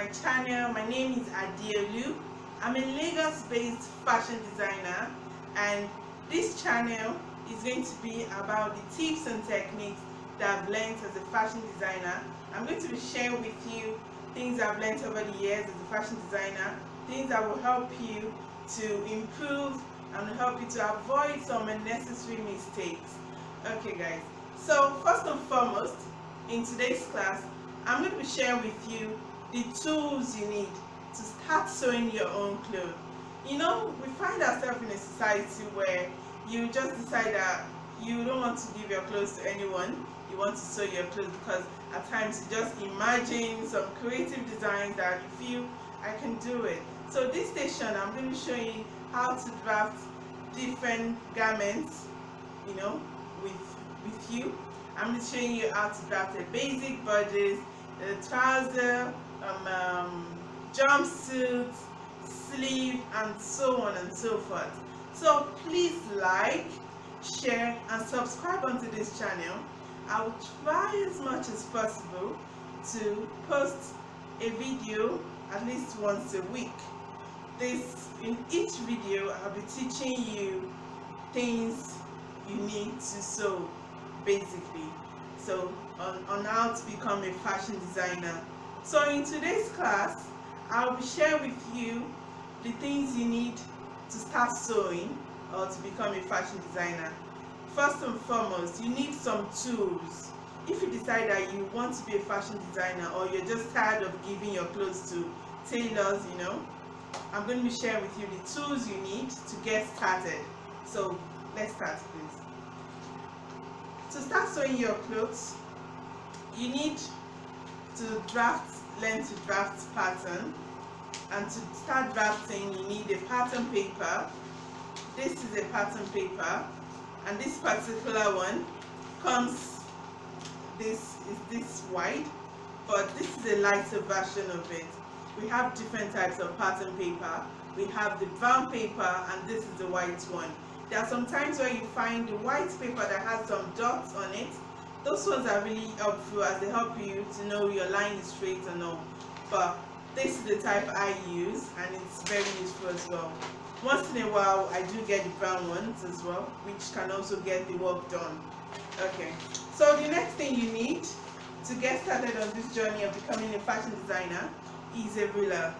my channel. My name is Adiolu. I'm a Lagos-based fashion designer, and this channel is going to be about the tips and techniques that I've learned as a fashion designer. I'm going to be sharing with you things I've learned over the years as a fashion designer, things that will help you to improve and help you to avoid some unnecessary mistakes. Okay guys, so first and foremost, in today's class, I'm going to be sharing with you the tools you need to start sewing your own clothes. You know, we find ourselves in a society where you just decide that you don't want to give your clothes to anyone. You want to sew your clothes because at times you just imagine some creative designs that you feel I can do it. So this station, I'm going to show you how to draft different garments, you know, with you. I'm going to show you how to draft a basic bodice, a trouser, jumpsuit, sleeve, and so on and so forth. So please like, share, and subscribe onto this channel. I will try as much as possible to post a video at least once a week. In each video, I'll be teaching you things you need to sew, basically. So on how to become a fashion designer. So in today's class, I'll be sharing with you the things you need to start sewing or to become a fashion designer. First and foremost, you need some tools. If you decide that you want to be a fashion designer or you're just tired of giving your clothes to tailors, you know, I'm going to be sharing with you the tools you need to get started. So let's start, please. To start sewing your clothes, you need to learn to draft pattern. And to start drafting, you need a pattern paper. This is a pattern paper, and this particular one comes, this wide, but this is a lighter version of it. We have different types of pattern paper. We have the brown paper, and this is the white one. There are some times where you find the white paper that has some dots on it. Those ones are really helpful as they help you to know your line is straight or no. But this is the type I use, and it's very useful as well. Once in a while, I do get the brown ones as well, which can also get the work done. Okay, so the next thing you need to get started on this journey of becoming a fashion designer is a ruler.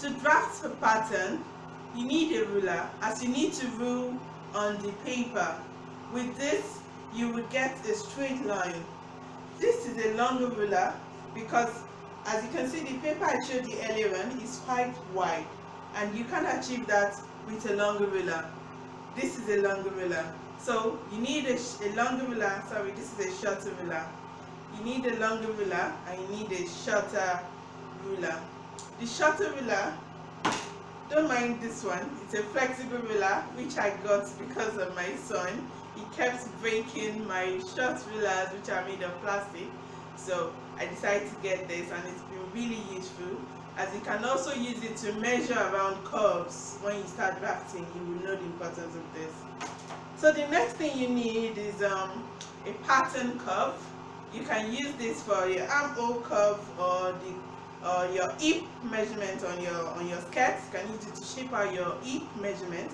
To draft a pattern, you need a ruler, as you need to rule on the paper. With this, you will get a straight line. This is a longer ruler because, as you can see, the paper I showed you earlier on is quite wide, and you can achieve that with a longer ruler. This is a longer ruler. So you need a longer ruler, sorry, this is a shorter ruler. You need a longer ruler and you need a shorter ruler. The shorter ruler, don't mind this one, it's a flexible ruler which I got because of my son. He kept breaking my short rulers, which are made of plastic. So I decided to get this, and it's been really useful, as you can also use it to measure around curves. When you start drafting, you will know the importance of this. So the next thing you need is a pattern curve. You can use this for your armhole curve or your hip measurement on your skirts. You can use it to shape out your hip measurement.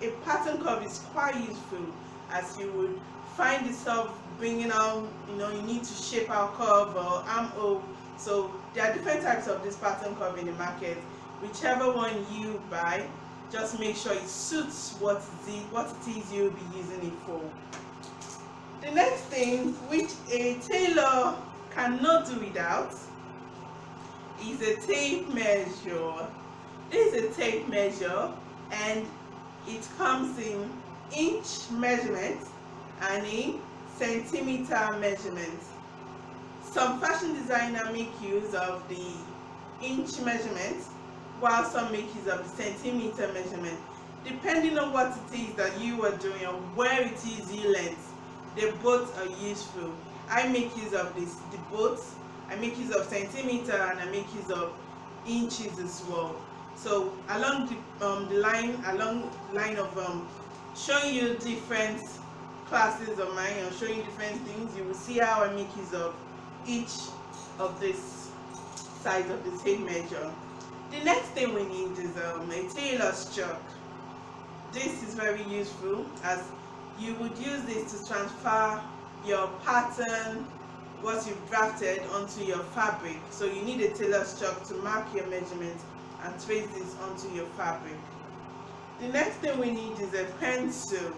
A pattern curve is quite useful, as you would find yourself bringing out, you know, you need to shape out curve or armhole. So there are different types of this pattern curve in the market. Whichever one you buy, just make sure it suits what it is you'll be using it for. The next thing, which a tailor cannot do without, is a tape measure. This is a tape measure, and it comes in inch measurement and in centimeter measurement. Some fashion designers make use of the inch measurement, while some make use of the centimeter measurement. Depending on what it is that you are doing or where it is you learned, they both are useful. I make use of the both. I make use of centimeter and I make use of inches as well. So along the line of showing you different classes of mine and showing you different things, you will see how I make use of each of this. sides of the tape measure. The next thing we need is a tailor's chalk. This is very useful as you would use this to transfer your pattern, what you've drafted, onto your fabric. So you need a tailor's chalk to mark your measurement and trace this onto your fabric. The next thing we need is a pencil.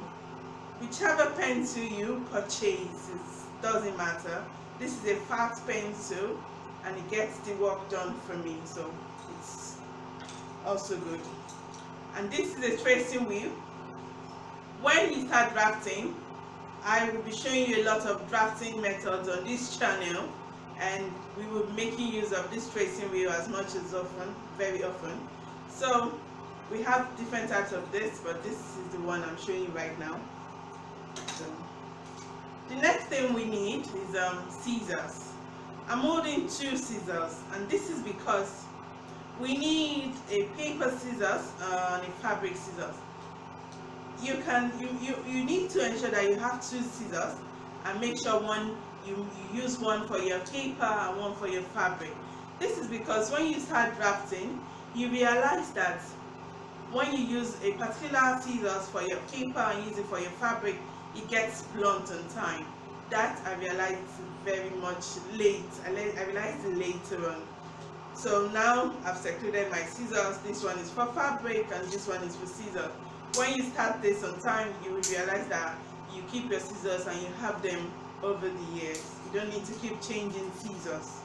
Whichever pencil you purchase, it doesn't matter. This is a fat pencil and it gets the work done for me, so it's also good. And this is a tracing wheel. When you start drafting, I will be showing you a lot of drafting methods on this channel, and we will be making use of this tracing wheel as much as often, very often. So we have different types of this, but this is the one I'm showing you right now. So the next thing we need is scissors. I'm holding 2 scissors, and this is because we need a paper scissors and a fabric scissors. You need to ensure that you have 2 scissors, and make sure you use one for your paper and one for your fabric. This is because when you start drafting, you realize that when you use a particular scissors for your paper and use it for your fabric, it gets blunt on time. That I realized very much late. I realized it later on. So now I've secluded my scissors. This one is for fabric and this one is for scissors. When you start this on time, you will realize that you keep your scissors and you have them over the years. You don't need to keep changing scissors.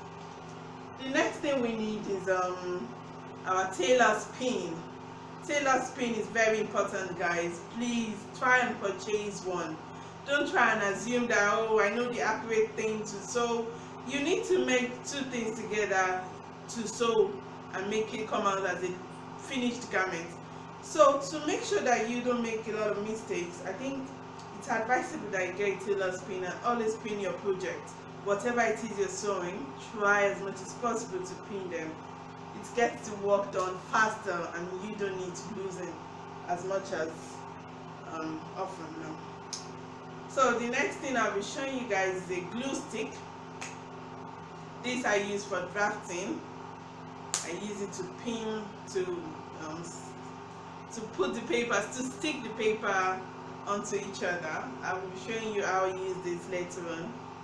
The next thing we need is our tailor's pin. Tailor's pin is very important, guys. Please try and purchase one. Don't try and assume that, oh, I know the accurate thing to sew. You need to make 2 things together to sew and make it come out as a finished garment. So to make sure that you don't make a lot of mistakes, I think it's advisable that you get a tailor's pin and always pin your project. Whatever it is you're sewing, try as much as possible to pin them. It gets the work done faster and you don't need to loosen as much as often now. So the next thing I'll be showing you guys is a glue stick. This I use for drafting. I use it to pin, to put the papers, to stick the paper onto each other. I will be showing you how I use this later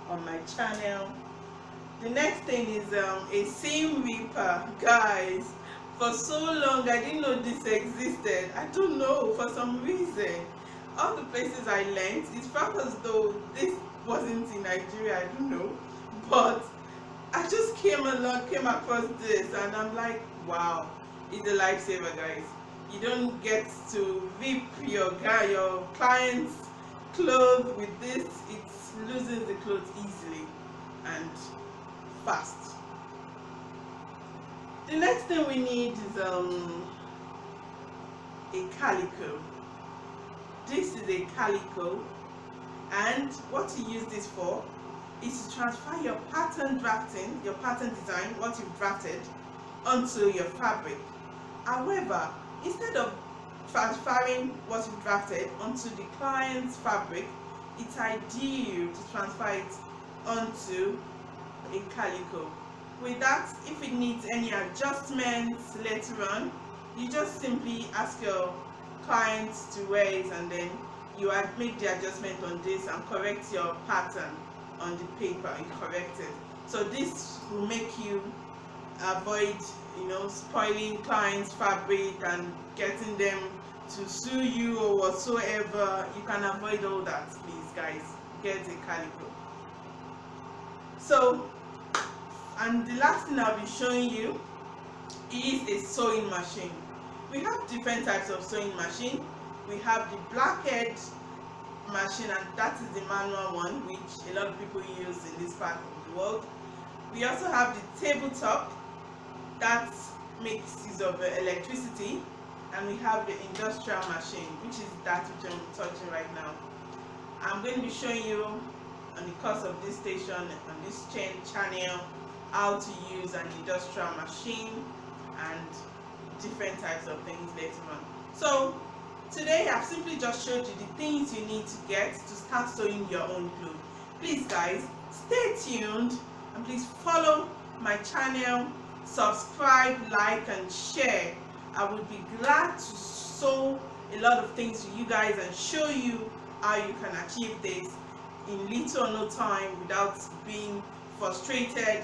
on my channel. The next thing is a seam ripper. Guys, for so long I didn't know this existed. I don't know, for some reason. All the places I learned, it felt as though this wasn't in Nigeria, I don't know. But I just came across this and I'm like, wow, it's a lifesaver, guys. You don't get to rip your client's clothes with this. It loses the clothes easily and fast. The next thing we need is a calico. This is a calico, and what you use this for is to transfer your pattern drafting, your pattern design, what you've drafted, onto your fabric. However, instead of transferring what you've drafted onto the client's fabric, it's ideal to transfer it onto a calico. With that, if it needs any adjustments later on, you just simply ask your clients to wear it, and then you make the adjustment on this and correct your pattern on the paper. You correct it. So this will make you avoid, spoiling clients' fabric and getting them to sue you or whatsoever. You can avoid all that, please, guys. Get a calico. So, and the last thing I'll be showing you is a sewing machine. We have different types of sewing machine. We have the blackhead machine, and that is the manual one, which a lot of people use in this part of the world. We also have the tabletop that makes use of electricity, and we have the industrial machine, which is that which I'm touching right now. I'm going to be showing you on the course of this station, on this channel, how to use an industrial machine and different types of things later on. So today I've simply just showed you the things you need to get to start sewing your own clothes. Please, guys, stay tuned and please follow my channel subscribe, like and share. I would be glad to show a lot of things to you guys and show you how you can achieve this in little or no time without being frustrated.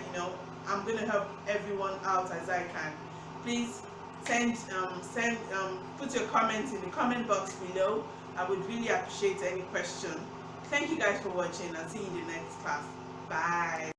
I'm going to help everyone out as I can. Please put your comments in the comment box below. I would really appreciate any question. Thank you guys for watching. I'll see you in the next class. Bye.